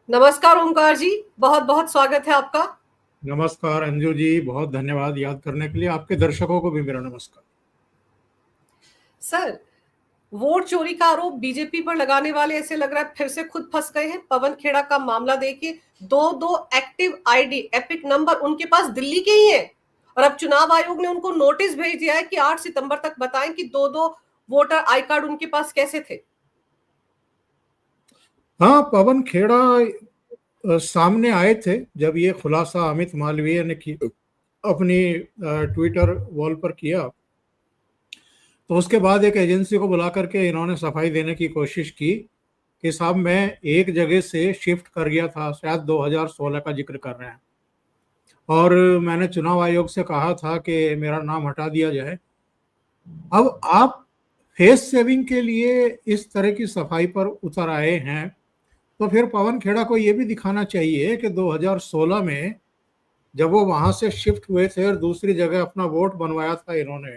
नमस्कार ओंकार जी, बहुत बहुत स्वागत है आपका। नमस्कार अंजू जी, बहुत धन्यवाद याद करने के लिए। आपके दर्शकों को भी मेरा नमस्कार। सर, वोट चोरी का आरोप बीजेपी पर लगाने वाले ऐसे लग रहा है फिर से खुद फंस गए हैं। पवन खेड़ा का मामला देखिए, दो दो एक्टिव आईडी एपिक नंबर उनके पास दिल्ली के ही हैं और अब चुनाव आयोग ने उनको नोटिस भेज दिया है कि 8 सितंबर तक बताएं कि दो दो वोटर आई कार्ड उनके पास कैसे थे। हाँ, पवन खेड़ा सामने आए थे जब ये खुलासा अमित मालवीय ने की अपनी ट्विटर वॉल पर किया। तो उसके बाद एक एजेंसी को बुला करके इन्होंने सफाई देने की कोशिश की कि साहब मैं एक जगह से शिफ्ट कर गया था, शायद 2016 का जिक्र कर रहे हैं, और मैंने चुनाव आयोग से कहा था कि मेरा नाम हटा दिया जाए। अब आप फेस सेविंग के लिए इस तरह की सफाई पर उतर आए हैं, तो फिर पवन खेड़ा को यह भी दिखाना चाहिए कि 2016 में जब वो वहां से शिफ्ट हुए थे और दूसरी जगह अपना वोट बनवाया था इन्होंने,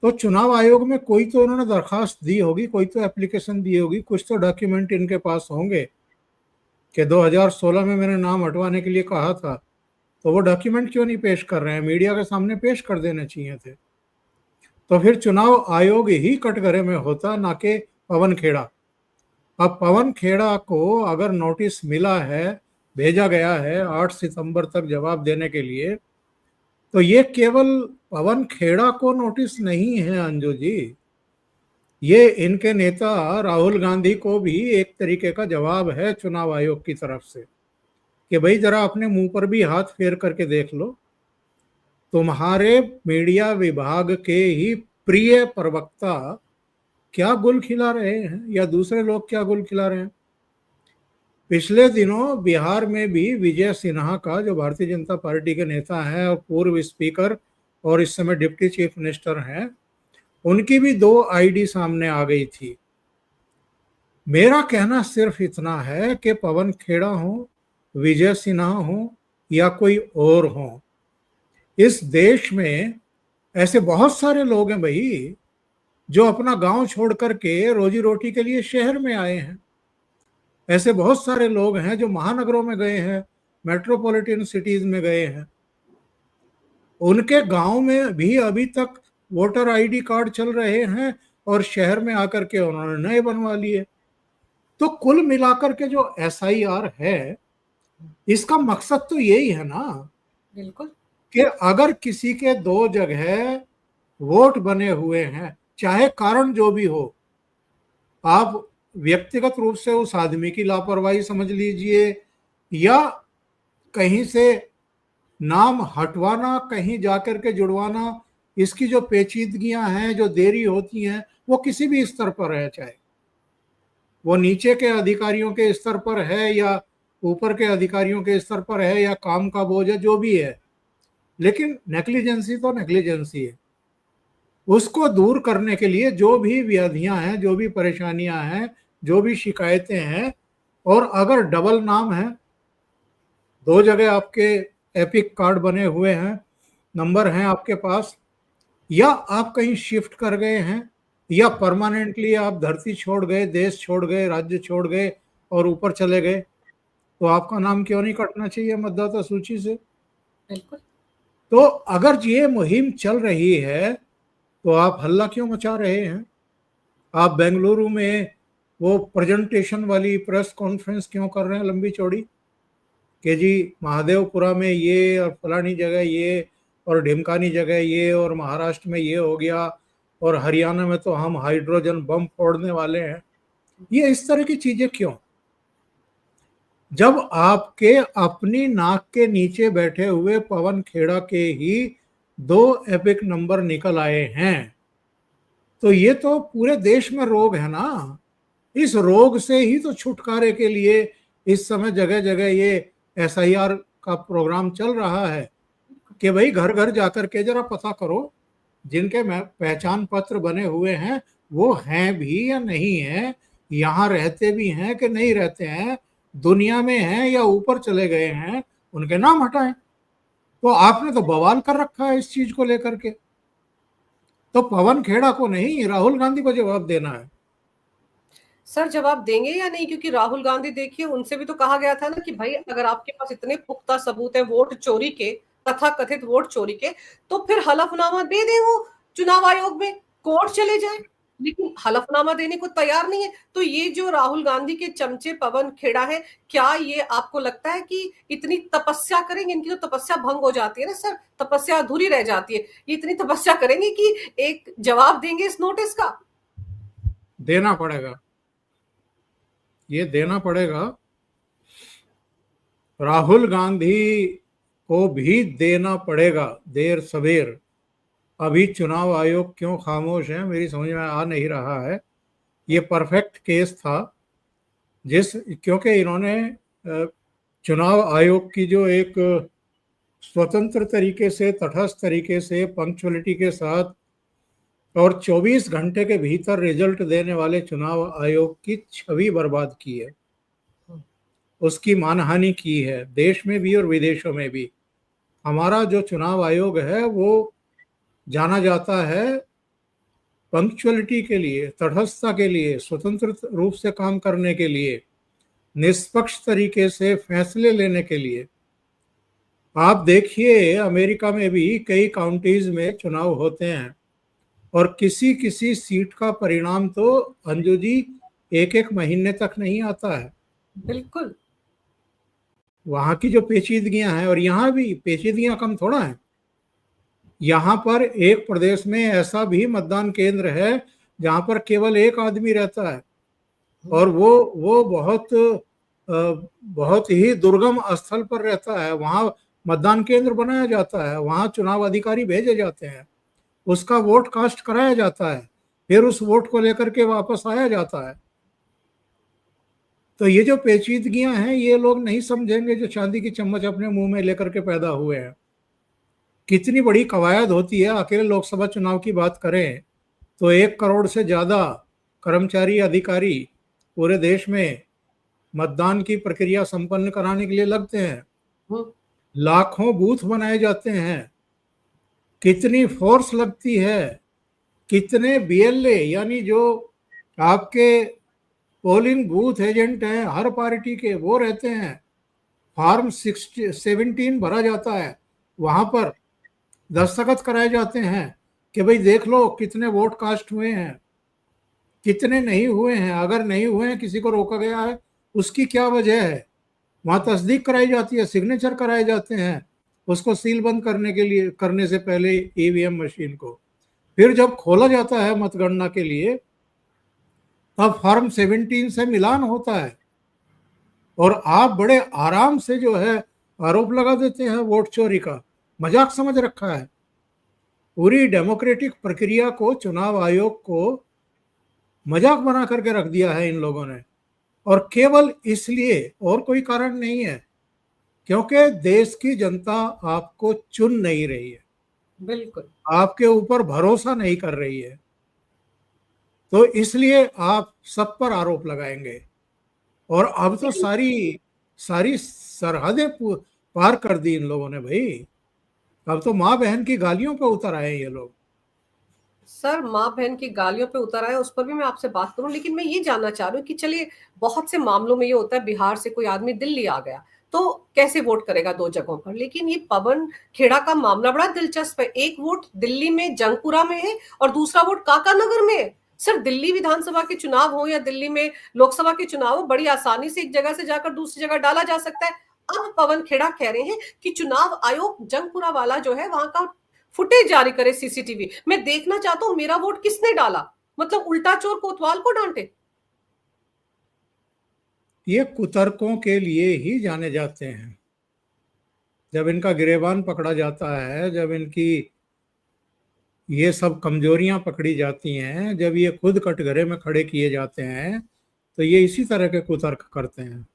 तो चुनाव आयोग में कोई तो उन्होंने दरखास्त दी होगी, कोई तो एप्लीकेशन दी होगी, कुछ तो डॉक्यूमेंट इनके पास होंगे कि 2016 में मैंने नाम हटवाने के लिए कहा था। तो वो डॉक्यूमेंट क्यों नहीं पेश कर रहे हैं? मीडिया के सामने पेश कर देने चाहिए थे। तो फिर चुनाव आयोग ही कटघरे में होता, ना कि पवन खेड़ा। अब पवन खेड़ा को अगर नोटिस मिला है, भेजा गया है 8 सितंबर तक जवाब देने के लिए, तो ये केवल पवन खेड़ा को नोटिस नहीं है अंजू जी, ये इनके नेता राहुल गांधी को भी एक तरीके का जवाब है चुनाव आयोग की तरफ से कि भाई जरा अपने मुंह पर भी हाथ फेर करके देख लो। तुम्हारे मीडिया विभाग के ही प्रिय प्रवक्ता क्या गुल खिला रहे हैं या दूसरे लोग क्या गुल खिला रहे हैं। पिछले दिनों बिहार में भी विजय सिन्हा का, जो भारतीय जनता पार्टी के नेता हैं और पूर्व स्पीकर और इस समय डिप्टी चीफ मिनिस्टर हैं, उनकी भी 2 आईडी सामने आ गई थी। मेरा कहना सिर्फ इतना है कि पवन खेड़ा हो, विजय सिन्हा हो या कोई और हो, इस देश में ऐसे बहुत सारे लोग हैं भाई जो अपना गांव छोड़ करके रोजी रोटी के लिए शहर में आए हैं। ऐसे बहुत सारे लोग हैं जो महानगरों में गए हैं, मेट्रोपॉलिटन सिटीज में गए हैं। उनके गांव में भी अभी तक वोटर आईडी कार्ड चल रहे हैं और शहर में आकर के उन्होंने नए बनवा लिए। तो कुल मिलाकर के जो एसआईआर है, इसका मकसद तो यही है ना, बिल्कुल, कि अगर किसी के 2 जगह वोट बने हुए हैं, चाहे कारण जो भी हो, आप व्यक्तिगत रूप से उस आदमी की लापरवाही समझ लीजिए या कहीं से नाम हटवाना, कहीं जाकर के जुड़वाना, इसकी जो पेचीदगियां हैं, जो देरी होती हैं, वो किसी भी स्तर पर है, चाहे वो नीचे के अधिकारियों के स्तर पर है या ऊपर के अधिकारियों के स्तर पर है या काम का बोझ है, जो भी है, लेकिन नेग्लिजेंसी तो नेग्लिजेंसी है। उसको दूर करने के लिए जो भी व्याधियां हैं, जो भी परेशानियां हैं, जो भी शिकायतें हैं, और अगर डबल नाम है, 2 जगह आपके एपिक कार्ड बने हुए हैं, नंबर हैं आपके पास, या आप कहीं शिफ्ट कर गए हैं, या परमानेंटली आप धरती छोड़ गए, देश छोड़ गए, राज्य छोड़ गए और ऊपर चले गए, तो आपका नाम क्यों नहीं कटना चाहिए मतदाता सूची से? बिल्कुल। तो अगर ये मुहिम चल रही है तो आप हल्ला क्यों मचा रहे हैं? आप बेंगलुरु में वो प्रेजेंटेशन वाली प्रेस कॉन्फ्रेंस क्यों कर रहे हैं लंबी चौड़ी कि जी महादेवपुरा में ये और फलानी जगह ये और ढिमकानी जगह ये और महाराष्ट्र में ये हो गया और हरियाणा में तो हम हाइड्रोजन बम फोड़ने वाले हैं? ये इस तरह की चीजें क्यों, जब आपके अपनी नाक के नीचे बैठे हुए पवन खेड़ा के ही 2 एपिक नंबर निकल आए हैं? तो ये तो पूरे देश में रोग है ना। इस रोग से ही तो छुटकारे के लिए इस समय जगह जगह ये एसआईआर का प्रोग्राम चल रहा है कि भाई घर घर जाकर के जरा पता करो जिनके पहचान पत्र बने हुए हैं वो हैं भी या नहीं है, यहाँ रहते भी हैं कि नहीं रहते हैं, दुनिया में हैं या ऊपर चले गए हैं, उनके नाम हटाएं। तो आपने तो बवाल कर रखा है इस चीज को लेकर के। तो पवन खेड़ा को नहीं, राहुल गांधी को जवाब देना है। सर जवाब देंगे या नहीं? क्योंकि राहुल गांधी देखिए, उनसे भी तो कहा गया था ना कि भाई अगर आपके पास इतने पुख्ता सबूत है वोट चोरी के, तथा कथित वोट चोरी के, तो फिर हलफनामा दे दें वो चुनाव आयोग में, कोर्ट चले जाए। लेकिन हलफनामा देने को तैयार नहीं है। तो ये जो राहुल गांधी के चमचे पवन खेड़ा है, क्या ये आपको लगता है कि इतनी तपस्या करेंगे? इनकी तो तपस्या भंग हो जाती है ना सर, तपस्या अधूरी रह जाती है। ये इतनी तपस्या करेंगे कि एक जवाब देंगे इस नोटिस का? देना पड़ेगा, ये देना पड़ेगा। राहुल गांधी को भी देना पड़ेगा, देर सवेर। अभी चुनाव आयोग क्यों खामोश है मेरी समझ में आ नहीं रहा है। ये परफेक्ट केस था, क्योंकि इन्होंने चुनाव आयोग की जो एक स्वतंत्र तरीके से, तटस्थ तरीके से, पंक्चुअलिटी के साथ और 24 घंटे के भीतर रिजल्ट देने वाले चुनाव आयोग की छवि बर्बाद की है, उसकी मानहानि की है, देश में भी और विदेशों में भी। हमारा जो चुनाव आयोग है वो जाना जाता है पंक्चुअलिटी के लिए, तटस्थता के लिए, स्वतंत्र रूप से काम करने के लिए, निष्पक्ष तरीके से फैसले लेने के लिए। आप देखिए अमेरिका में भी कई काउंटीज में चुनाव होते हैं और किसी किसी सीट का परिणाम तो अंजू जी एक एक महीने तक नहीं आता है। बिल्कुल। वहां की जो पेचीदगियां हैं, और यहाँ भी पेचीदगियां कम थोड़ा है। यहाँ पर एक प्रदेश में ऐसा भी मतदान केंद्र है जहां पर केवल एक आदमी रहता है, और वो बहुत ही दुर्गम स्थल पर रहता है। वहां मतदान केंद्र बनाया जाता है, वहां चुनाव अधिकारी भेजे जाते हैं, उसका वोट कास्ट कराया जाता है, फिर उस वोट को लेकर के वापस आया जाता है। तो ये जो पेचीदगियां हैं ये लोग नहीं समझेंगे जो चांदी की चम्मच अपने मुंह में लेकर के पैदा हुए हैं। कितनी बड़ी कवायद होती है। अकेले लोकसभा चुनाव की बात करें तो 1 करोड़ से ज्यादा कर्मचारी, अधिकारी पूरे देश में मतदान की प्रक्रिया संपन्न कराने के लिए लगते हैं। लाखों बूथ बनाए जाते हैं, कितनी फोर्स लगती है, कितने बीएलए यानी जो आपके पोलिंग बूथ एजेंट हैं हर पार्टी के, वो रहते हैं। फॉर्म 17 भरा जाता है, वहां पर दस्तखत कराए जाते हैं कि भाई देख लो कितने वोट कास्ट हुए हैं, कितने नहीं हुए हैं। अगर नहीं हुए हैं, किसी को रोका गया है, उसकी क्या वजह है, वहां तस्दीक कराई जाती है, सिग्नेचर कराए जाते हैं उसको सील बंद करने के लिए, करने से पहले ईवीएम मशीन को। फिर जब खोला जाता है मतगणना के लिए तब फॉर्म 17 से मिलान होता है, और आप बड़े आराम से जो है आरोप लगा देते हैं वोट चोरी का। मजाक समझ रखा है पूरी डेमोक्रेटिक प्रक्रिया को, चुनाव आयोग को मजाक बना करके रख दिया है इन लोगों ने। और केवल इसलिए, और कोई कारण नहीं है, क्योंकि देश की जनता आपको चुन नहीं रही है, बिल्कुल आपके ऊपर भरोसा नहीं कर रही है, तो इसलिए आप सब पर आरोप लगाएंगे। और अब तो सारी सारी सरहदें पार कर दी इन लोगों ने भाई। अब तो माँ बहन की गालियों पे उतर आए ये लोग। सर, माँ बहन की गालियों पे उतर आए उस पर भी मैं आपसे बात करूं, लेकिन मैं ये जानना चाह रही हूँ कि चलिए, बहुत से मामलों में ये होता है बिहार से कोई आदमी दिल्ली आ गया तो कैसे वोट करेगा 2 जगहों पर, लेकिन ये पवन खेड़ा का मामला बड़ा दिलचस्प है। एक वोट दिल्ली में जंगपुरा में है और दूसरा वोट काकानगर में है। सर, दिल्ली विधानसभा के चुनाव हो या दिल्ली में लोकसभा के चुनाव हो, बड़ी आसानी से एक जगह से जाकर दूसरी जगह डाला जा सकता है। अब पवन खेड़ा कह रहे हैं कि चुनाव आयोग जंगपुरा वाला जो है वहां का फुटेज जारी करे, सीसीटीवी। मैं देखना चाहता हूं मेरा वोट किसने डाला। मतलब उल्टा चोर कोतवाल को डांटे। ये कुतर्कों के लिए ही जाने जाते हैं। जब इनका गिरेबान पकड़ा जाता है, जब इनकी ये सब कमजोरियां पकड़ी जाती हैं, जब ये खुद कटघरे में खड़े किए जाते हैं, तो ये इसी तरह के कुतर्क करते हैं।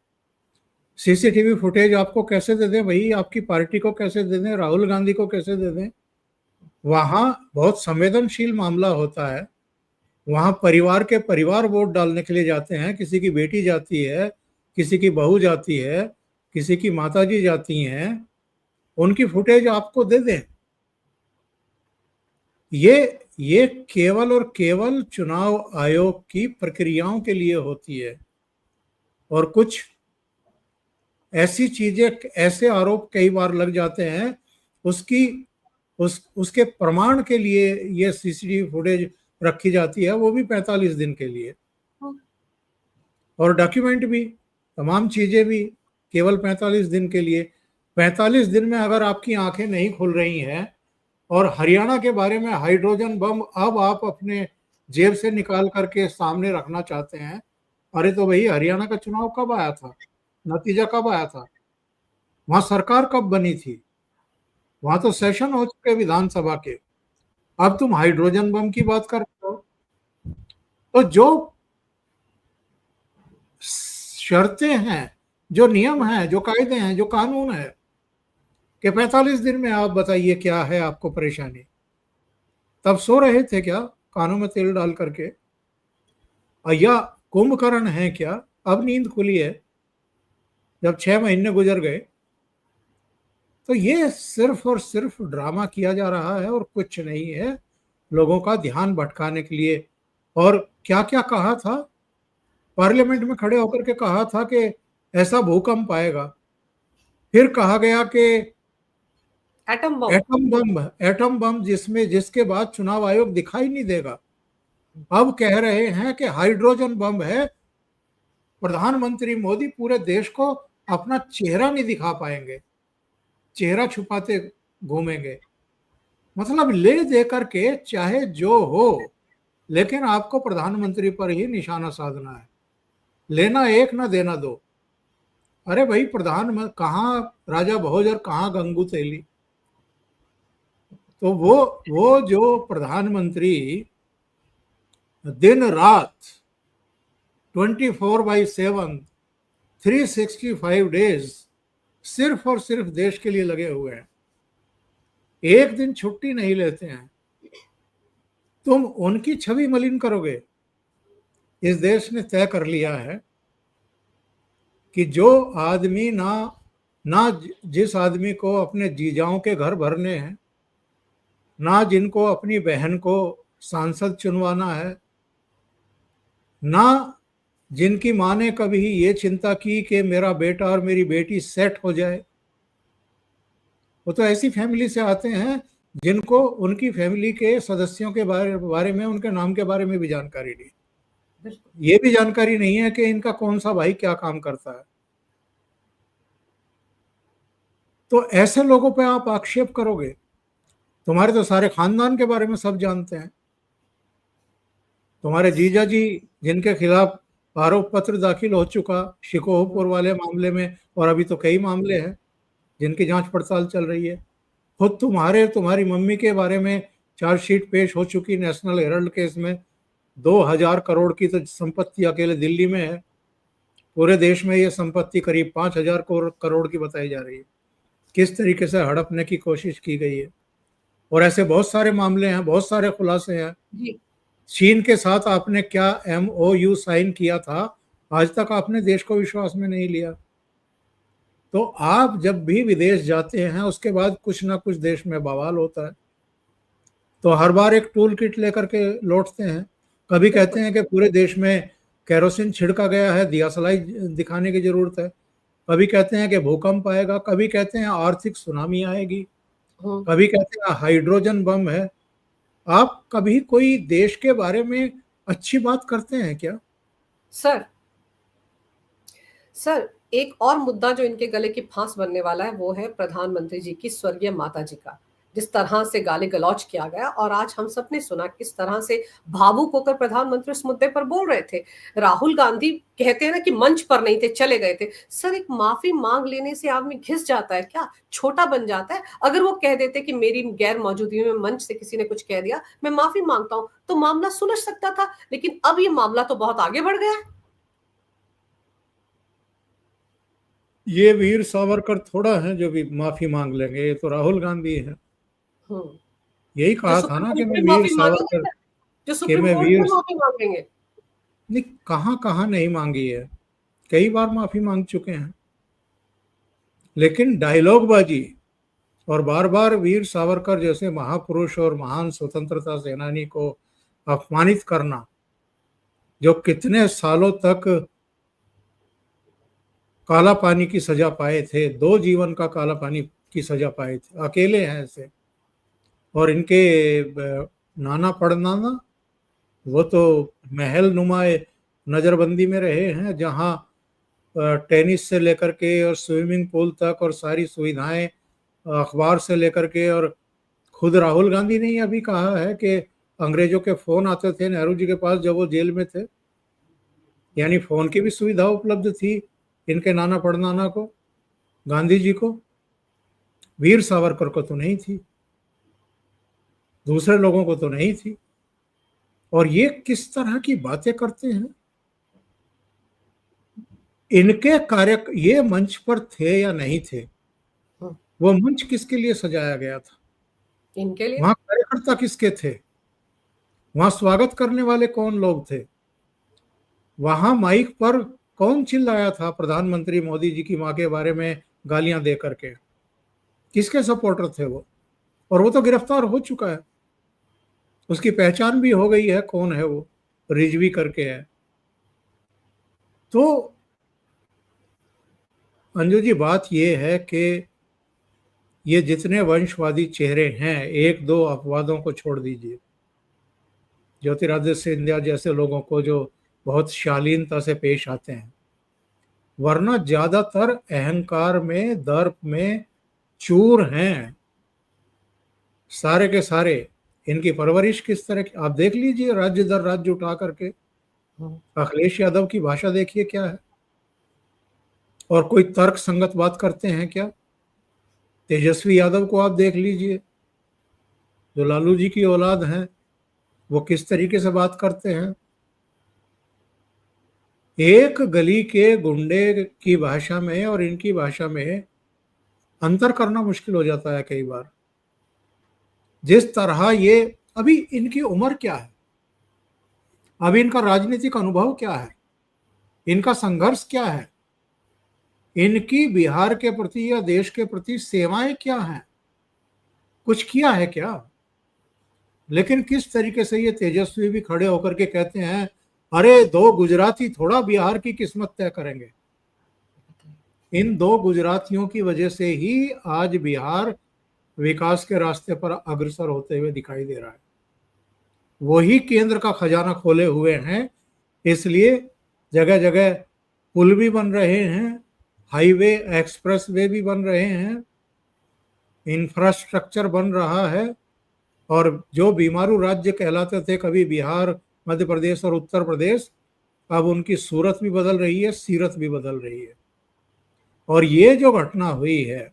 सीसीटीवी फुटेज आपको कैसे दे दें भाई, आपकी पार्टी को कैसे दे दें, राहुल गांधी को कैसे दे दें? वहां बहुत संवेदनशील मामला होता है। वहां परिवार के परिवार वोट डालने के लिए जाते हैं, किसी की बेटी जाती है, किसी की बहू जाती है, किसी की माताजी जाती हैं, उनकी फुटेज आपको दे दें। ये केवल और केवल चुनाव आयोग की प्रक्रियाओं के लिए होती है, और कुछ ऐसी चीजें, ऐसे आरोप कई बार लग जाते हैं, उसके प्रमाण के लिए ये सीसीटीवी फुटेज रखी जाती है, वो भी 45 दिन के लिए, और डॉक्यूमेंट भी, तमाम चीजें भी केवल 45 दिन के लिए। 45 दिन में अगर आपकी आंखें नहीं खुल रही हैं और हरियाणा के बारे में हाइड्रोजन बम अब आप अपने जेब से निकाल करके सामने रखना चाहते हैं, अरे तो भाई हरियाणा का चुनाव कब आया था, नतीजा कब आया था, वहां सरकार कब बनी थी, वहां तो सेशन हो चुके विधानसभा के, अब तुम हाइड्रोजन बम की बात कर रहे हो। तो जो शर्तें हैं, जो नियम हैं, जो कायदे हैं, जो कानून है कि 45 दिन में आप बताइए क्या है आपको परेशानी, तब सो रहे थे क्या कानों में तेल डाल करके, या कुंभकर्ण है क्या, अब नींद खुली है जब 6 महीने गुजर गए। तो ये सिर्फ और सिर्फ ड्रामा किया जा रहा है और कुछ नहीं है, लोगों का ध्यान भटकाने के लिए। और क्या क्या कहा था, पार्लियामेंट में खड़े होकर के कहा था कि ऐसा भूकंप आएगा, फिर कहा गया कि एटम बम जिसके बाद चुनाव आयोग दिखाई नहीं देगा। अब कह रहे हैं कि हाइड्रोजन बम है, प्रधानमंत्री मोदी पूरे देश को अपना चेहरा नहीं दिखा पाएंगे, चेहरा छुपाते घूमेंगे। मतलब ले दे करके चाहे जो हो, लेकिन आपको प्रधानमंत्री पर ही निशाना साधना है, लेना एक ना देना दो। अरे भाई कहाँ राजा भोज और कहाँ गंगू तेली। तो वो जो प्रधानमंत्री दिन रात 24/7 365 डेज सिर्फ और सिर्फ देश के लिए लगे हुए हैं, एक दिन छुट्टी नहीं लेते हैं, तुम उनकी छवि मलिन करोगे। इस देश ने तय कर लिया है कि जो आदमी ना जिस आदमी को अपने जीजाओं के घर भरने हैं, ना जिनको अपनी बहन को सांसद चुनवाना है, ना जिनकी माँ ने कभी ये चिंता की कि मेरा बेटा और मेरी बेटी सेट हो जाए, वो तो ऐसी फैमिली से आते हैं जिनको उनकी फैमिली के सदस्यों के बारे में, उनके नाम के बारे में भी जानकारी नहीं, ये भी जानकारी नहीं है कि इनका कौन सा भाई क्या काम करता है। तो ऐसे लोगों पे आप आक्षेप करोगे, तुम्हारे तो सारे खानदान के बारे में सब जानते हैं। तुम्हारे जीजा जी जिनके खिलाफ आरोप पत्र दाखिल हो चुका शिकोहपुर वाले मामले में, और अभी तो कई मामले हैं जिनकी जांच पड़ताल चल रही है, खुद तुम्हारी मम्मी के बारे में चार्जशीट पेश हो चुकी नेशनल हेराल्ड केस में। 2000 करोड़ की तो संपत्ति अकेले दिल्ली में है, पूरे देश में ये संपत्ति करीब 5000 करोड़ की बताई जा रही है। किस तरीके से हड़पने की कोशिश की गई है, और ऐसे बहुत सारे मामले हैं, बहुत सारे खुलासे हैं। चीन के साथ आपने क्या MOU साइन किया था, आज तक आपने देश को विश्वास में नहीं लिया। तो आप जब भी विदेश जाते हैं उसके बाद कुछ ना कुछ देश में बवाल होता है, तो हर बार एक टूल किट लेकर के लौटते हैं। कभी कहते हैं कि पूरे देश में केरोसिन छिड़का गया है, दियासलाई दिखाने की जरूरत है, कभी कहते हैं कि भूकंप आएगा, कभी कहते हैं आर्थिक सुनामी आएगी, कभी कहते हैं हाइड्रोजन बम है। आप कभी कोई देश के बारे में अच्छी बात करते हैं क्या? सर एक और मुद्दा जो इनके गले की फांस बनने वाला है वो है प्रधानमंत्री जी की स्वर्गीय माता जी का, जिस तरह से गाली गलौज किया गया, और आज हम सब ने सुना किस तरह से भावुक होकर प्रधानमंत्री उस मुद्दे पर बोल रहे थे। राहुल गांधी कहते हैं ना कि मंच पर नहीं थे, चले गए थे। सर एक माफी मांग लेने से आदमी घिस जाता है क्या, छोटा बन जाता है? अगर वो कह देते कि मेरी गैर मौजूदगी में मंच से किसी ने कुछ कह दिया, मैं माफी मांगता हूं, तो मामला सुलझ सकता था। लेकिन अब ये मामला तो बहुत आगे बढ़ गया है। ये वीर सावरकर थोड़ा है जो भी माफी मांग लेंगे, ये तो राहुल गांधी है। यही कहा था ना कि मैं वीर सावरकर, जो सुप्रीम कोर्ट में माफी मांगेंगे। नहीं, कहां नहीं मांगी है, कई बार माफी मांग चुके हैं, लेकिन डायलॉगबाजी और बार बार वीर सावरकर जैसे महापुरुष और महान स्वतंत्रता सेनानी को अपमानित करना, जो कितने सालों तक काला पानी की सजा पाए थे, 2 जीवन का काला पानी की सजा पाए थे, अकेले हैं ऐसे। और इनके नाना पड़नाना वो तो महल नुमाए नजरबंदी में रहे हैं, जहां टेनिस से लेकर के और स्विमिंग पूल तक और सारी सुविधाएं, अखबार से लेकर के, और खुद राहुल गांधी ने ही अभी कहा है कि अंग्रेजों के फोन आते थे नेहरू जी के पास जब वो जेल में थे। यानी फोन की भी सुविधा उपलब्ध थी इनके नाना पड़नाना को, गांधी जी को। वीर सावरकर को तो नहीं थी, दूसरे लोगों को तो नहीं थी। और ये किस तरह की बातें करते हैं। इनके कार्य ये मंच पर थे या नहीं थे, वो मंच किसके लिए सजाया गया था, इनके लिए। वहां कार्यकर्ता किसके थे, वहां स्वागत करने वाले कौन लोग थे, वहां माइक पर कौन चिल्लाया था प्रधानमंत्री मोदी जी की मां के बारे में गालियां दे करके, किसके सपोर्टर थे वो। और वो तो गिरफ्तार हो चुका है, उसकी पहचान भी हो गई है कौन है वो, रिजवी करके है। तो अंजू जी बात ये है कि ये जितने वंशवादी चेहरे हैं, एक दो अपवादों को छोड़ दीजिए, ज्योतिरादित्य सिंधिया जैसे लोगों को जो बहुत शालीनता से पेश आते हैं, वरना ज्यादातर अहंकार में, दर्प में चूर हैं सारे के सारे। इनकी परवरिश किस तरह की आप देख लीजिए, राज्य दर राज्य उठा करके। अखिलेश यादव की भाषा देखिए क्या है, और कोई तर्क संगत बात करते हैं क्या। तेजस्वी यादव को आप देख लीजिए, जो लालू जी की औलाद हैं, वो किस तरीके से बात करते हैं। एक गली के गुंडे की भाषा में और इनकी भाषा में अंतर करना मुश्किल हो जाता है कई बार। जिस तरह ये, अभी इनकी उम्र क्या है, अभी इनका राजनीतिक अनुभव क्या है, इनका संघर्ष क्या है, इनकी बिहार के प्रति या देश के प्रति सेवाएं क्या हैं, कुछ किया है क्या। लेकिन किस तरीके से ये तेजस्वी भी खड़े होकर के कहते हैं, अरे 2 गुजराती थोड़ा बिहार की किस्मत तय करेंगे। इन 2 गुजरातियों की वजह से ही आज बिहार विकास के रास्ते पर अग्रसर होते हुए दिखाई दे रहा है। वही केंद्र का खजाना खोले हुए हैं, इसलिए जगह जगह पुल भी बन रहे हैं, हाईवे एक्सप्रेस वे भी बन रहे हैं, इंफ्रास्ट्रक्चर बन रहा है। और जो बीमारू राज्य कहलाते थे कभी बिहार, मध्य प्रदेश और उत्तर प्रदेश, अब उनकी सूरत भी बदल रही है, सीरत भी बदल रही है। और ये जो घटना हुई है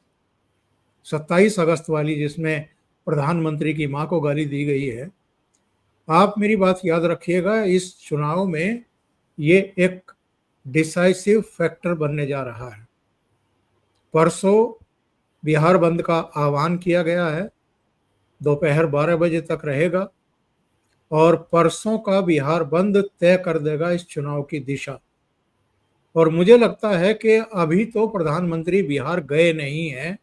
27 अगस्त वाली, जिसमें प्रधानमंत्री की मां को गाली दी गई है, आप मेरी बात याद रखिएगा, इस चुनाव में ये एक डिसाइसिव फैक्टर बनने जा रहा है। परसों बिहार बंद का आह्वान किया गया है, दोपहर 12 बजे तक रहेगा, और परसों का बिहार बंद तय कर देगा इस चुनाव की दिशा। और मुझे लगता है कि अभी तो प्रधानमंत्री बिहार गए नहीं हैं,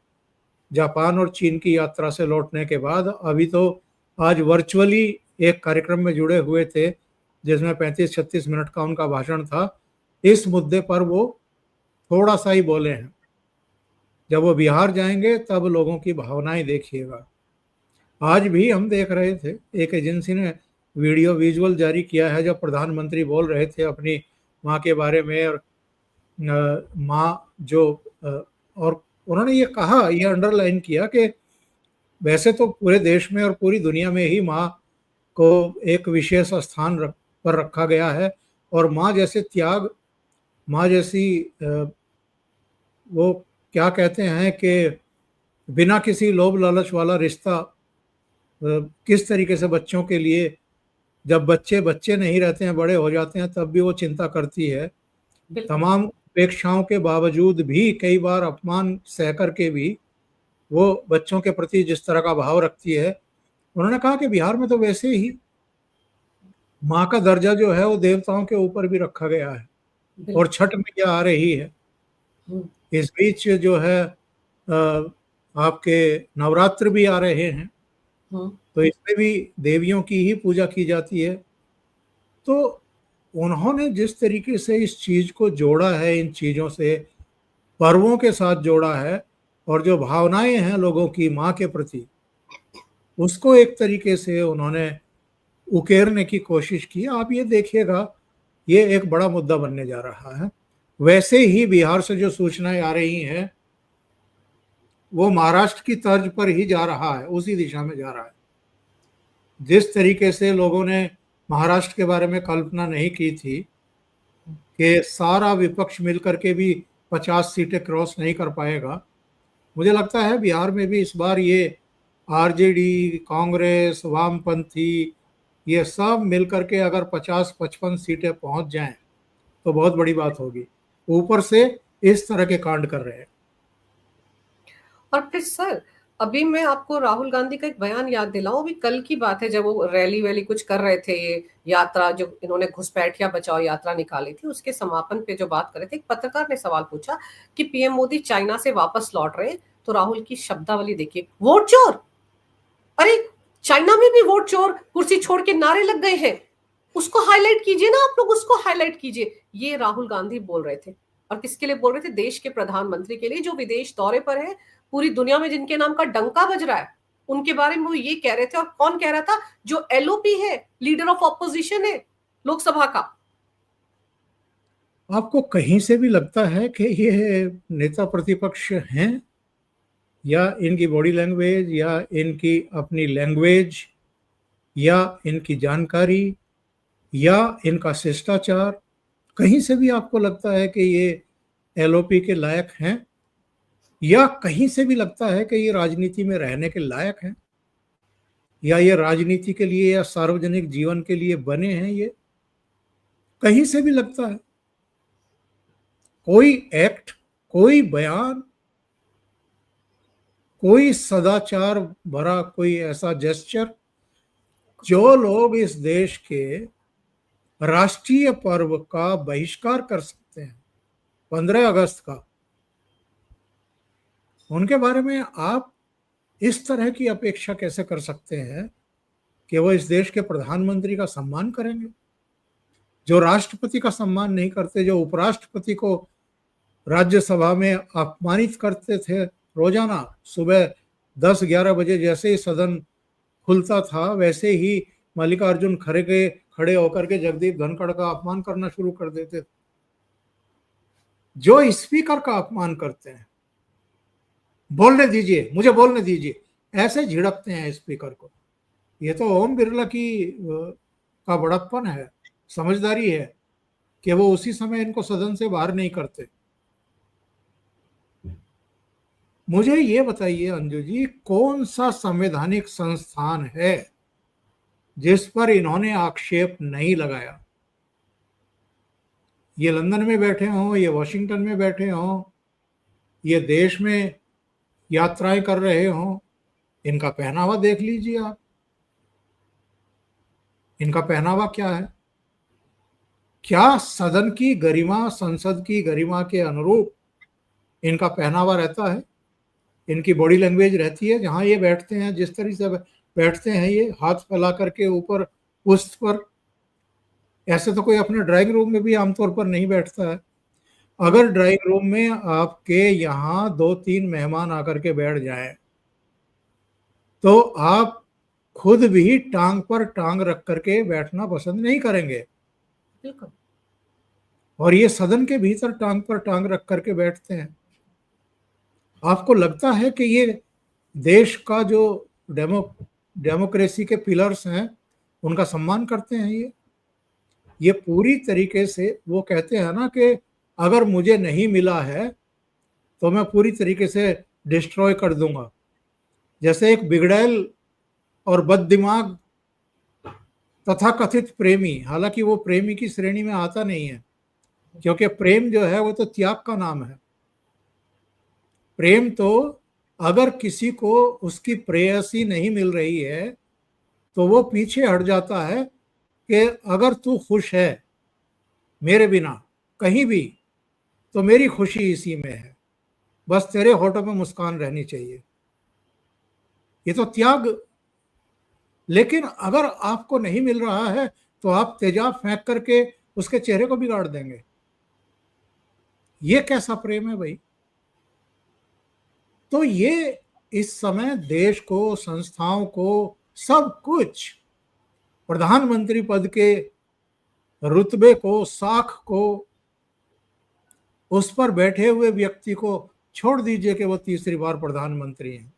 जापान और चीन की यात्रा से लौटने के बाद। अभी तो आज वर्चुअली एक कार्यक्रम में जुड़े हुए थे, जिसमें 35-36 मिनट का उनका भाषण था। इस मुद्दे पर वो थोड़ा सा ही बोले हैं। जब वो बिहार जाएंगे तब लोगों की भावनाएं देखिएगा। आज भी हम देख रहे थे, एक एजेंसी ने वीडियो विजुअल जारी किया है जब प्रधानमंत्री बोल रहे थे अपनी माँ के बारे में, और माँ जो और उन्होंने ये कहा, ये अंडरलाइन किया कि वैसे तो पूरे देश में और पूरी दुनिया में ही माँ को एक विशेष स्थान पर रखा गया है, और माँ जैसे त्याग, माँ जैसी वो क्या कहते हैं कि बिना किसी लोभ लालच वाला रिश्ता, किस तरीके से बच्चों के लिए, जब बच्चे बच्चे नहीं रहते हैं, बड़े हो जाते हैं, तब भी वो चिंता करती है। तमाम अपेक्षाओं के बावजूद भी, कई बार अपमान सह करके भी वो बच्चों के प्रति जिस तरह का भाव रखती है। उन्होंने कहा कि बिहार में तो वैसे ही माँ का दर्जा जो है वो देवताओं के ऊपर भी रखा गया है, और छठ मैया आ रही है। इस बीच जो है आपके नवरात्र भी आ रहे हैं, तो इसमें भी देवियों की ही पूजा की जाती है। तो उन्होंने जिस तरीके से इस चीज को जोड़ा है, इन चीजों से पर्वों के साथ जोड़ा है, और जो भावनाएं हैं लोगों की माँ के प्रति, उसको एक तरीके से उन्होंने उकेरने की कोशिश की। आप ये देखिएगा, ये एक बड़ा मुद्दा बनने जा रहा है। वैसे ही बिहार से जो सूचनाएं आ रही हैं, वो महाराष्ट्र की तर्ज पर ही जा रहा है, उसी दिशा में जा रहा है। जिस तरीके से लोगों ने महाराष्ट्र के बारे में कल्पना नहीं की थी कि सारा विपक्ष मिलकर के भी 50 सीटें क्रॉस नहीं कर पाएगा, मुझे लगता है बिहार में भी इस बार ये आरजेडी, कांग्रेस, वामपंथी, ये सब मिलकर के अगर 50-55 सीटें पहुंच जाएं तो बहुत बड़ी बात होगी। ऊपर से इस तरह के कांड कर रहे हैं। और फिर सर, अभी मैं आपको राहुल गांधी का एक बयान याद दिलाऊं। अभी कल की बात है, जब वो रैली वैली कुछ कर रहे थे, ये यात्रा जो इन्होंने घुसपैठिया बचाओ यात्रा निकाली थी, उसके समापन पे जो बात कर रहे थे, एक पत्रकार ने सवाल पूछा कि पीएम मोदी चाइना से वापस लौट रहे हैं, तो राहुल की शब्दावली देखिए, वोट चोर। अरे, चाइना में भी वोट चोर, कुर्सी छोड़ के नारे लग गए हैं। उसको हाईलाइट कीजिए ना आप लोग, उसको हाईलाइट कीजिए। ये राहुल गांधी बोल रहे थे, और किसके लिए बोल रहे थे? देश के प्रधानमंत्री के लिए, जो विदेश दौरे पर है, पूरी दुनिया में जिनके नाम का डंका बज रहा है, उनके बारे में वो ये कह रहे थे। और कौन कह रहा था? जो एलओपी है, लीडर ऑफ ऑपोजिशन है लोकसभा का। आपको कहीं से भी लगता है कि ये नेता प्रतिपक्ष हैं, या इनकी बॉडी लैंग्वेज, या इनकी अपनी लैंग्वेज, या इनकी जानकारी, या इनका शिष्टाचार, कहीं से भी आपको लगता है कि ये एलओपी के लायक हैं, या कहीं से भी लगता है कि ये राजनीति में रहने के लायक हैं, या ये राजनीति के लिए या सार्वजनिक जीवन के लिए बने हैं? ये कहीं से भी लगता है? कोई एक्ट, कोई बयान, कोई सदाचार भरा कोई ऐसा जेस्चर, जो लोग इस देश के राष्ट्रीय पर्व का बहिष्कार कर सकते हैं, 15 अगस्त का, उनके बारे में आप इस तरह की अपेक्षा कैसे कर सकते हैं कि वो इस देश के प्रधानमंत्री का सम्मान करेंगे? जो राष्ट्रपति का सम्मान नहीं करते, जो उपराष्ट्रपति को राज्यसभा में अपमानित करते थे रोजाना, सुबह 10-11 बजे जैसे ही सदन खुलता था, वैसे ही मल्लिकार्जुन खड़े होकर के जगदीप धनखड़ का अपमान करना शुरू कर देते थे। जो स्पीकर का अपमान करते हैं, बोलने दीजिए, मुझे बोलने दीजिए, ऐसे झिड़कते हैं स्पीकर को। ये तो ओम बिरला का बड़प्पन है, समझदारी है कि वो उसी समय इनको सदन से बाहर नहीं करते। मुझे ये बताइए अंजू जी, कौन सा संवैधानिक संस्थान है जिस पर इन्होंने आक्षेप नहीं लगाया? ये लंदन में बैठे हों, ये वॉशिंगटन में बैठे हों, ये देश में यात्राएं कर रहे हों, इनका पहनावा देख लीजिए आप। इनका पहनावा क्या है? क्या सदन की गरिमा, संसद की गरिमा के अनुरूप इनका पहनावा रहता है? इनकी बॉडी लैंग्वेज रहती है? जहां ये बैठते हैं, जिस तरह से बैठते हैं, ये हाथ फैला करके ऊपर पुष्ट पर, ऐसे तो कोई अपने ड्राइंग रूम में भी आमतौर पर नहीं बैठता है। अगर ड्राइंग रूम में आपके यहाँ 2-3 मेहमान आकर के बैठ जाएं, तो आप खुद भी टांग पर टांग रख करके बैठना पसंद नहीं करेंगे। बिल्कुल। और ये सदन के भीतर टांग पर टांग रख करके बैठते हैं। आपको लगता है कि ये देश का जो डेमोक्रेसी के पिलर्स हैं, उनका सम्मान करते हैं? ये पूरी तरीके से, वो कहते हैं ना कि अगर मुझे नहीं मिला है तो मैं पूरी तरीके से डिस्ट्रॉय कर दूंगा। जैसे एक बिगड़ैल और बददिमाग तथाकथित प्रेमी, हालांकि वो प्रेमी की श्रेणी में आता नहीं है, क्योंकि प्रेम जो है वो तो त्याग का नाम है। प्रेम तो अगर किसी को उसकी प्रेयसी नहीं मिल रही है तो वो पीछे हट जाता है कि अगर तू खुश है मेरे बिना कहीं भी, तो मेरी खुशी इसी में है, बस तेरे होठों में मुस्कान रहनी चाहिए। ये तो त्याग। लेकिन अगर आपको नहीं मिल रहा है तो आप तेजाब फेंक करके उसके चेहरे को बिगाड़ देंगे। ये कैसा प्रेम है भाई? तो ये इस समय देश को, संस्थाओं को, सब कुछ, प्रधानमंत्री पद के रुतबे को, साख को, उस पर बैठे हुए व्यक्ति को छोड़ दीजिए कि वो तीसरी बार प्रधानमंत्री हैं,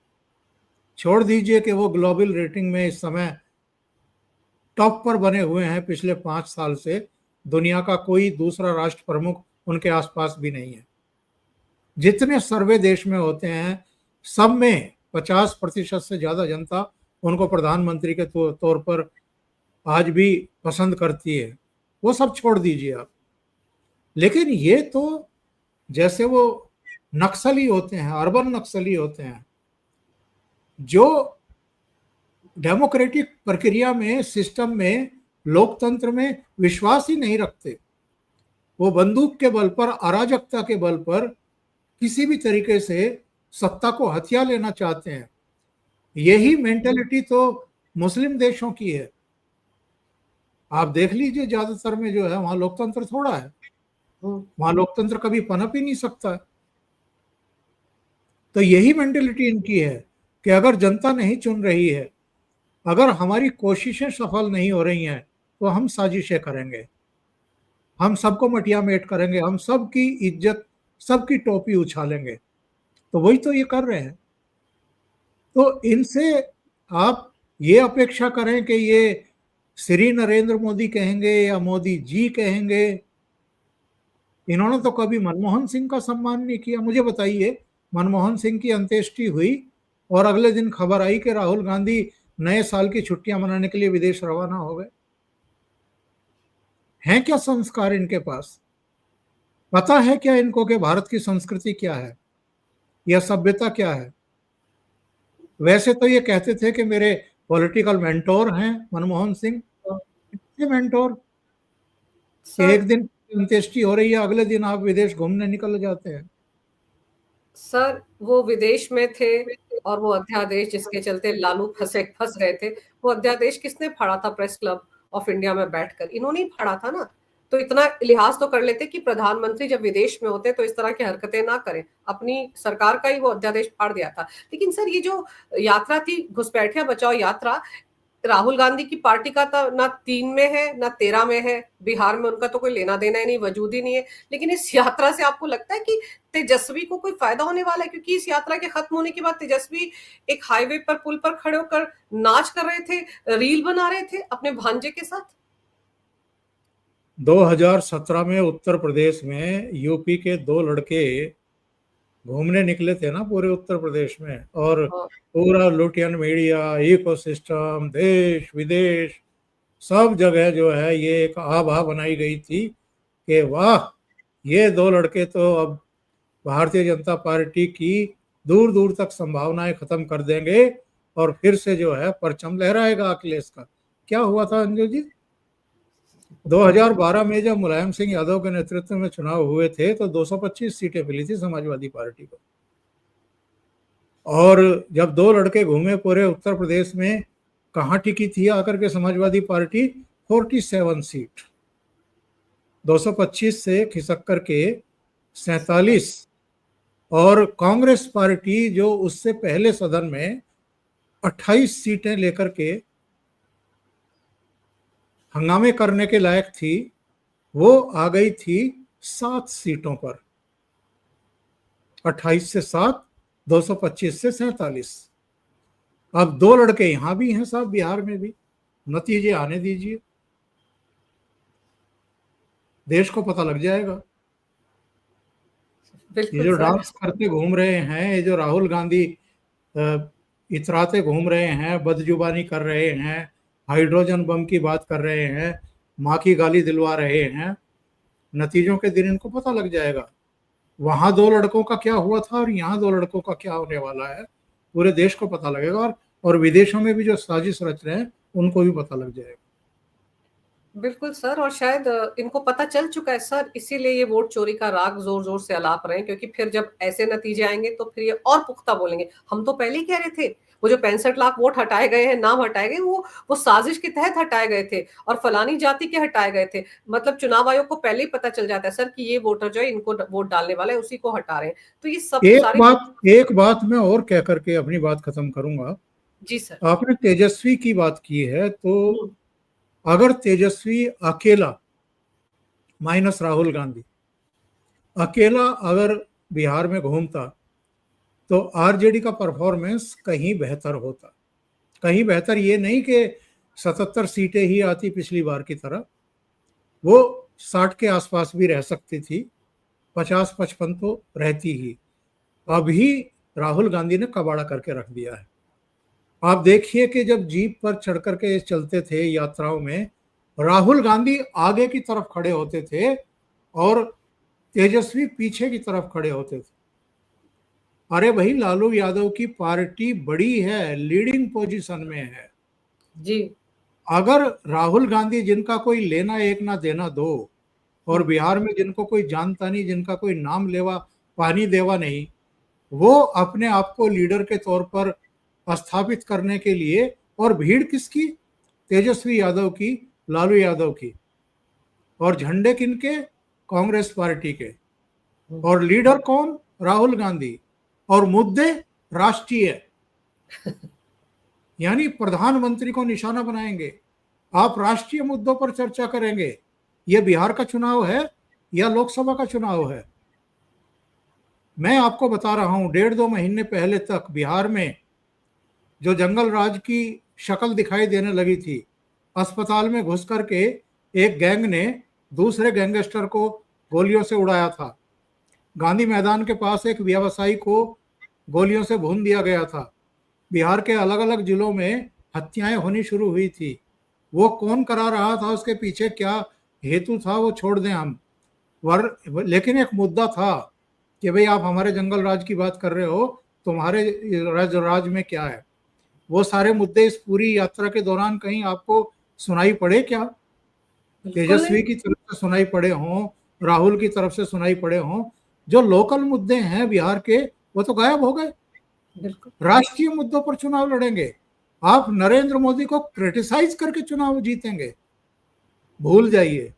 छोड़ दीजिए कि वो ग्लोबल रेटिंग में इस समय टॉप पर बने हुए हैं। पिछले 5 साल से दुनिया का कोई दूसरा राष्ट्र प्रमुख उनके आसपास भी नहीं है। जितने सर्वे देश में होते हैं सब में 50% से ज्यादा जनता उनको प्रधानमंत्री के तौर पर आज भी पसंद करती है। वो सब छोड़ दीजिए आप। लेकिन ये तो जैसे वो नक्सली होते हैं, अर्बन नक्सली होते हैं, जो डेमोक्रेटिक प्रक्रिया में, सिस्टम में, लोकतंत्र में विश्वास ही नहीं रखते। वो बंदूक के बल पर, अराजकता के बल पर किसी भी तरीके से सत्ता को हथिया लेना चाहते हैं। यही मेंटेलिटी तो मुस्लिम देशों की है। आप देख लीजिए, ज्यादातर में जो है वहां लोकतंत्र थोड़ा है, वहां लोकतंत्र कभी पनप ही नहीं सकता है। तो यही मेंटेलिटी इनकी है कि अगर जनता नहीं चुन रही है, अगर हमारी कोशिशें सफल नहीं हो रही हैं, तो हम साजिशें करेंगे, हम सबको मटिया मेट करेंगे, हम सबकी इज्जत, सबकी टोपी उछालेंगे। तो वही तो ये कर रहे हैं। तो इनसे आप ये अपेक्षा करें कि ये श्री नरेंद्र मोदी कहेंगे या मोदी जी कहेंगे। इन्होंने तो कभी मनमोहन सिंह का सम्मान नहीं किया। मुझे बताइए, मनमोहन सिंह की अंत्येष्टि हुई और अगले दिन खबर आई कि राहुल गांधी नए साल की छुट्टियां मनाने के लिए विदेश रवाना हो गए। हैं क्या संस्कार इनके पास? पता है क्या इनको कि भारत की संस्कृति क्या है या सभ्यता क्या है? वैसे तो ये कहते थे कि मेरे पॉलिटिकल मेंटोर हैं मनमोहन सिंह। मेंटोर एक दिन अंत्येष्टि हो रही है, अगले दिन आप विदेश घूमने निकल जाते हैं। सर वो विदेश में थे और वो अध्यादेश जिसके चलते लालू फंस गए थे, वो अध्यादेश किसने फाड़ा था? प्रेस क्लब ऑफ इंडिया में बैठकर इन्होंने ही फाड़ा था ना। तो इतना लिहाज तो कर लेते कि प्रधानमंत्री जब विदेश में होते तो इस तरह की हरकतें ना करें। अपनी सरकार का ही वो अध्यादेश फाड़ दिया था। लेकिन सर ये जो यात्रा थी, घुसपैठिया बचाओ यात्रा, राहुल गांधी की पार्टी का तो ना 3 में है ना 13 में है, बिहार में उनका तो कोई लेना देना ही नहीं, वजूद ही नहीं है। लेकिन इस यात्रा से आपको लगता है कि तेजस्वी को कोई फायदा होने वाला है? क्योंकि इस यात्रा के खत्म होने के बाद तेजस्वी एक हाईवे पर, पुल पर खड़े होकर नाच कर रहे थे, रील बना रहे थे अपने भांजे के साथ। 2017 में उत्तर प्रदेश में यूपी के 2 लड़के घूमने निकले थे ना पूरे उत्तर प्रदेश में, और पूरा लुटियन मीडिया, इकोसिस्टम, देश विदेश सब जगह जो है ये एक आभा बनाई गई थी कि वाह, ये 2 लड़के तो अब भारतीय जनता पार्टी की दूर दूर तक संभावनाएं खत्म कर देंगे और फिर से जो है परचम लहराएगा अखिलेश का। क्या हुआ था अंजू जी? 2012 में जब मुलायम सिंह यादव के नेतृत्व में चुनाव हुए थे तो 225 सीटें मिली थी समाजवादी पार्टी को। और जब 2 लड़के घूमे पूरे उत्तर प्रदेश में, कहाँ टिकी थी आकर के समाजवादी पार्टी? 47 सीट, 225 से खिसक करके 47। और कांग्रेस पार्टी जो उससे पहले सदन में 28 सीटें लेकर के हंगामे करने के लायक थी, वो आ गई थी 7 सीटों पर। 28 से 7, 225 से 47। अब 2 लड़के यहां भी हैं साहब, बिहार में भी। नतीजे आने दीजिए, देश को पता लग जाएगा। ये जो डांस करते घूम रहे हैं, ये जो राहुल गांधी इतराते घूम रहे हैं, बदजुबानी कर रहे हैं, हाइड्रोजन बम की बात कर रहे हैं, माँ की गाली दिलवा रहे हैं, नतीजों के दिन इनको पता लग जाएगा। वहां 2 लड़कों का क्या हुआ था और यहाँ 2 लड़कों का क्या होने वाला है, पूरे देश को पता लगेगा। और विदेशों में भी जो साजिश रच रहे हैं उनको भी पता लग जाएगा। बिल्कुल सर, और शायद इनको पता चल चुका है सर, इसीलिए ये वोट चोरी का राग जोर-जोर से अलाप रहे हैं, क्योंकि फिर जब ऐसे नतीजे आएँगे तो फिर ये और पुख्ता बोलेंगे। हम तो पहले ही कह रहे थे, वो जो 65 लाख वोट हटाए गए हैं, नाम हटाए गए, वो साजिश के तहत हटाए गए थे और फलानी जाति के हटाए गए थे। मतलब चुनाव आयोग को पहले ही पता चल जाता है सर कि ये वोटर जो है इनको वोट डालने वाला है, उसी को हटा रहे हैं। तो ये सब सारे एक बात मैं और कह करके अपनी बात खत्म करूंगा। जी सर। आपने तेजस्वी की बात की है, तो हुँ, अगर तेजस्वी अकेला माइनस राहुल गांधी अकेला अगर बिहार में घूमता तो आरजेडी का परफॉर्मेंस कहीं बेहतर होता। कहीं बेहतर ये नहीं कि 77 सीटें ही आती पिछली बार की तरह, वो 60 के आसपास भी रह सकती थी, 50-55 तो रहती ही। अभी राहुल गांधी ने कबाड़ा करके रख दिया है। आप देखिए कि जब जीप पर चढ़ करके चलते थे यात्राओं में, राहुल गांधी आगे की तरफ खड़े होते थे और तेजस्वी पीछे की तरफ खड़े होते थे। अरे भाई, लालू यादव की पार्टी बड़ी है, लीडिंग पोजीशन में है। जी। अगर राहुल गांधी, जिनका कोई लेना एक ना देना दो, और हुँ, बिहार में जिनको कोई जानता नहीं, जिनका कोई नाम लेवा पानी देवा नहीं, वो अपने आप को लीडर के तौर पर स्थापित करने के लिए, और भीड़ किसकी? तेजस्वी यादव की, लालू यादव की, और झंडे किनके? कांग्रेस पार्टी के। हुँ। और लीडर कौन? राहुल गांधी। और मुद्दे राष्ट्रीय, यानी प्रधानमंत्री को निशाना बनाएंगे। आप राष्ट्रीय मुद्दों पर चर्चा करेंगे। यह बिहार का चुनाव है या लोकसभा का चुनाव है? मैं आपको बता रहा हूं, 1.5-2 महीने पहले तक बिहार में जो जंगल राज की शक्ल दिखाई देने लगी थी, अस्पताल में घुस करके एक गैंग ने दूसरे गैंगस्टर को गोलियों से उड़ाया था। गांधी मैदान के पास एक व्यवसायी को गोलियों से भून दिया गया था। बिहार के अलग अलग जिलों में हत्याएं होनी शुरू हुई थी। वो कौन करा रहा था, उसके पीछे क्या हेतु था, वो छोड़ दें हम। लेकिन एक मुद्दा था कि भाई, आप हमारे जंगल राज की बात कर रहे हो, तुम्हारे राज में क्या है? वो सारे मुद्दे इस पूरी यात्रा के दौरान कहीं आपको सुनाई पड़े क्या? बिल्कुल नहीं। तेजस्वी की तरफ से सुनाई पड़े हों, राहुल की तरफ से सुनाई पड़े हों? जो लोकल मुद्दे हैं बिहार के, वो तो गायब हो गए। बिल्कुल। राष्ट्रीय मुद्दों पर चुनाव लड़ेंगे। आप नरेंद्र मोदी को क्रिटिसाइज करके चुनाव जीतेंगे? भूल जाइए।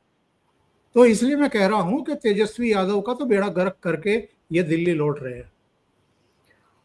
तो इसलिए मैं कह रहा हूं कि तेजस्वी यादव का तो बेड़ा गर्क करके ये दिल्ली लौट रहे हैं।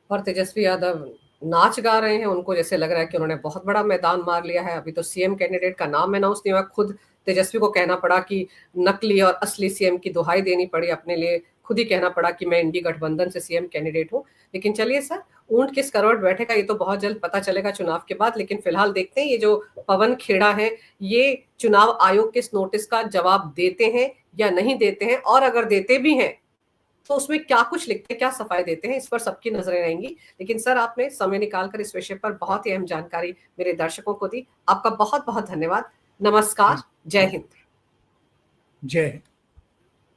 और तेजस्वी यादव नाच गा रहे हैं, उनको जैसे लग रहा है कि उन्होंने बहुत बड़ा मैदान मार लिया है। अभी तो सीएम कैंडिडेट का नाम अनाउंस नहीं हुआ, खुद तेजस्वी को कहना पड़ा कि नकली और असली सीएम की दुहाई देनी पड़ी अपने लिए, खुद ही कहना पड़ा कि मैं इंडी गठबंधन से सीएम कैंडिडेट हूँ। लेकिन चलिए सर, ऊंट किस करवट बैठेगा ये तो बहुत जल्द पता चलेगा चुनाव के बाद। लेकिन फिलहाल देखते हैं ये जो पवन खेड़ा है, ये चुनाव आयोग के इस नोटिस का जवाब देते हैं या नहीं देते हैं, और अगर देते भी हैं तो उसमें क्या कुछ लिखते हैं, क्या सफाई देते हैं, इस पर सबकी नजरें रहेंगी। लेकिन सर, आपने समय निकालकर इस विषय पर बहुत ही अहम जानकारी मेरे दर्शकों को दी। आपका बहुत बहुत धन्यवाद। नमस्कार। जय हिंद। जय हिंद।